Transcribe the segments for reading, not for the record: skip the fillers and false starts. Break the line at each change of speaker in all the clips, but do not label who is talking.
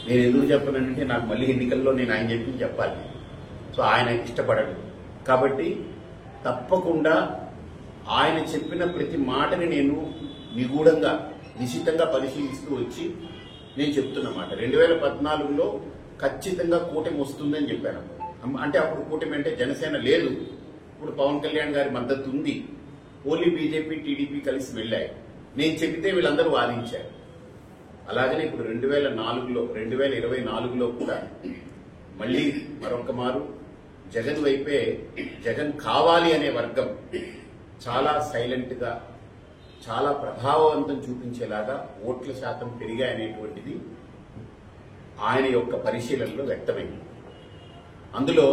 నేను ఎందుకు చెప్పనంటే నాకు మళ్ళీ ఎన్నికల్లో నేను ఆయన చెప్పింది చెప్పాలి. సో ఆయన ఇష్టపడడు. కాబట్టి తప్పకుండా ఆయన చెప్పిన ప్రతి మాటని నేను నిగూఢంగా నిశితంగా పరిశీలిస్తూ వచ్చి నేను చెప్తున్నమాట 2014లో ఖచ్చితంగా కూటమి వస్తుందని చెప్పాను. అంటే అప్పుడు కూటమి అంటే జనసేన లేదు, ఇప్పుడు పవన్ కళ్యాణ్ గారి మద్దతు ఉంది, ఓన్లీ బీజేపీ టీడీపీ కలిసి వెళ్ళాయి. నేను చెబితే వీళ్ళందరూ వాదించారు. అలాగనే ఇప్పుడు 2024లో కూడా మళ్ళీ మరొక మారు జగన్ వైపే, జగన్ కావాలి అనే వర్గం చాలా సైలెంట్ గా చాలా ప్రభావవంతం చూపించేలాగా ఓట్ల శాతం పెరిగాయనేటువంటిది ఆయన యొక్క పరిశీలనలో వ్యక్తమైంది. అందులో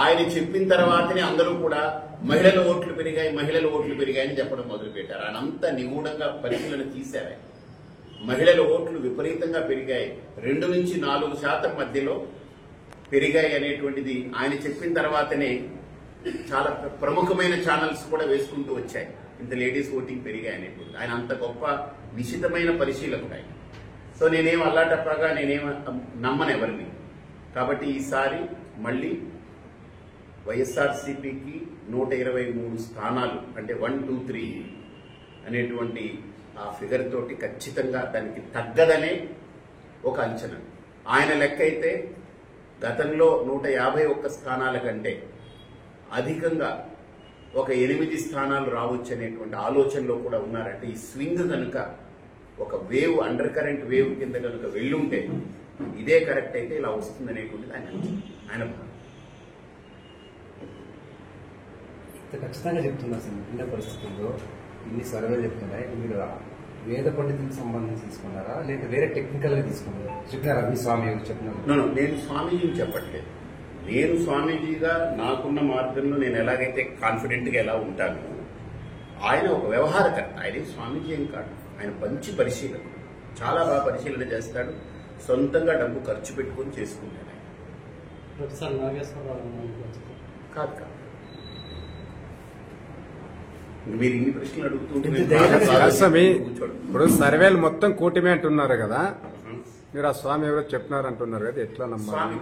ఆయన చెప్పిన తర్వాతనే అందరూ కూడా మహిళల ఓట్లు పెరిగాయని చెప్పడం మొదలుపెట్టారు. ఆయన అంతా నిగూఢంగా పరిశీలన తీశారు. మహిళల ఓట్లు విపరీతంగా పెరిగాయి, 2 నుంచి 4% మధ్యలో పెరిగాయి అనేటువంటిది ఆయన చెప్పిన తర్వాతనే చాలా ప్రముఖమైన ఛానల్స్ కూడా వేసుకుంటూ వచ్చాయి. ఇంత లేడీస్ ఓటింగ్ పెరిగాయి అనేటువంటి ఆయన అంత గొప్ప నిశితమైన పరిశీలకుడు ఆయన. సో నేనేం అల్లాటప్పగా నేనేం నమ్మను ఎవరిని. కాబట్టి ఈసారి మళ్ళీ వైఎస్ఆర్సీపీకి 123 స్థానాలు అంటే 1, 2, 3 అనేటువంటి ఆ ఫిగర్ తోటి ఖచ్చితంగా దానికి తగ్గదనే ఒక అంచనా. ఆయన లెక్క అయితే గతంలో 151 స్థానాల కంటే అధికంగా ఒక 8 స్థానాలు రావచ్చు అనేటువంటి ఆలోచనలో కూడా ఉన్నారంటే ఈ స్వింగ్ కనుక ఒక వేవ్, అండర్ కరెంట్ వేవ్ కింద కనుక వెళ్ళుంటే ఇదే కరెక్ట్ అయితే ఇలా వస్తుంది అనేటువంటిది ఆయన
ఖచ్చితంగా చెప్తున్నారు సార్. ఇంత పరిస్థితుల్లో ఇన్ని సర్వేలు చెప్తున్నాయి, మీరు వేద పండితులకు సంబంధించి తీసుకున్నారా లేదా వేరే టెక్నికల్ గా తీసుకున్నారా? చెప్పినారా మీ స్వామి చెప్పినారు?
నేను స్వామీజీని చెప్పట్లేదు. నేను స్వామీజీగా నాకున్న మార్గంలో నేను ఎలాగైతే కాన్ఫిడెంట్ గా ఎలా ఉంటాను, ఆయన ఒక వ్యవహారకర్త. ఆయన స్వామీజీ ఏం కాదు, ఆయన మంచి పరిశీలకుడు, చాలా బాగా పరిశీలన చేస్తాడు, సొంతంగా డబ్బు ఖర్చు పెట్టుకుని చేసుకుంటాడు ఆయన. కాదు మీరు ఇన్ని ప్రశ్నలు అడుగుతుంటే
ఇప్పుడు సర్వేలు మొత్తం కూటమి అంటున్నారు కదా, మీరు ఆ స్వామి ఎవరో చెప్పినారు అంటున్నారు కదా, ఎట్లా నమ్మాలి?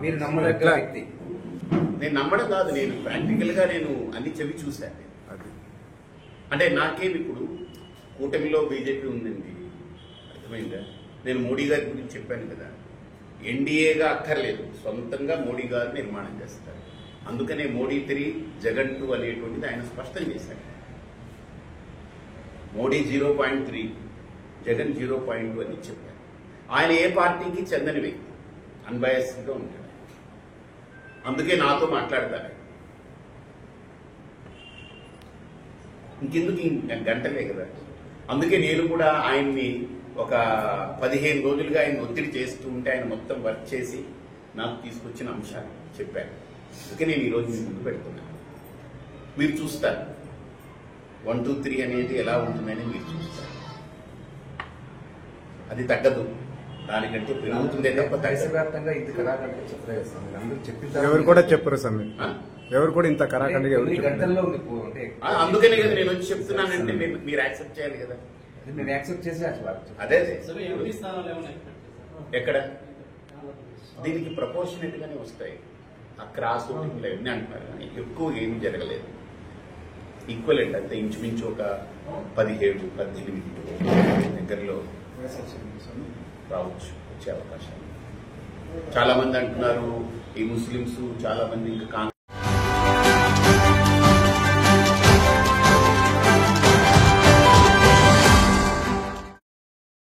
మీరు నమ్మలేక వ్యక్తి.
నేను నమ్మడం కాదు, నేను ప్రాక్టికల్ గా నేను అన్ని చెవి చూశాను. అది అంటే నాకేమి ఇప్పుడు కూటమిలో బీజేపీ ఉందండి, అర్థమైందా? నేను మోడీ గారి గురించి చెప్పాను కదా, ఎన్డీఏగా అక్కర్లేదు, సొంతంగా మోడీ గారు నిర్మాణం చేస్తారు. అందుకనే మోడీ 3 జగన్ 2 అనేటువంటిది ఆయన స్పష్టం చేశారు. మోడీ 0.3 జగన్ 0.2 అని చెప్పారు. ఆయన ఏ పార్టీకి చెందని వ్యక్తి, అన్బయాస్డ్ గా ఉంటాడు. అందుకే నాతో మాట్లాడతారు. ఇంకెందుకు గంటలే కదా. అందుకే నేను కూడా ఆయన్ని ఒక 15 రోజులుగా ఆయన ఒత్తిడి చేస్తూ ఉంటే ఆయన మొత్తం వర్క్ చేసి నాకు తీసుకొచ్చిన అంశాలు చెప్పాను. అందుకే నేను ఈరోజు మీ ముందు పెడుతున్నాను. మీరు చూస్తారు 1, 2, 3 అనేది ఎలా ఉంటుందని మీరు చూస్తారు. అది తగ్గదు, దానికంటే పెరుగుతుందే తప్ప
దేశవ్యాప్తంగా ఇది కరాఖండిగా చెప్పలేదు.
ఎవరు కూడా చెప్పరు సార్, ఎవరు కూడా ఇంత కరాఖండిగా
గంటల్లో
అందుకనే కదా నేను వచ్చి చెప్తున్నానంటే మీరు యాక్సెప్ట్ చేయాలి కదా.
మీరు యాక్సెప్ట్ చేసి
అదే ఎక్కడ దీనికి ప్రపోర్షనేట్ గానే వస్తాయి. ఆ క్రాస్ ఓటింగ్లు అవన్నీ అంటున్నారు కానీ ఎక్కువ ఏమీ జరగలేదు. ఈక్వలెంట్ అంతే, ఇంచుమించు ఒక 17, 18 దగ్గరలో రావచ్చు, వచ్చే అవకాశాలు. చాలా మంది అంటున్నారు ఈ ముస్లింస్ చాలా మంది ఇంకా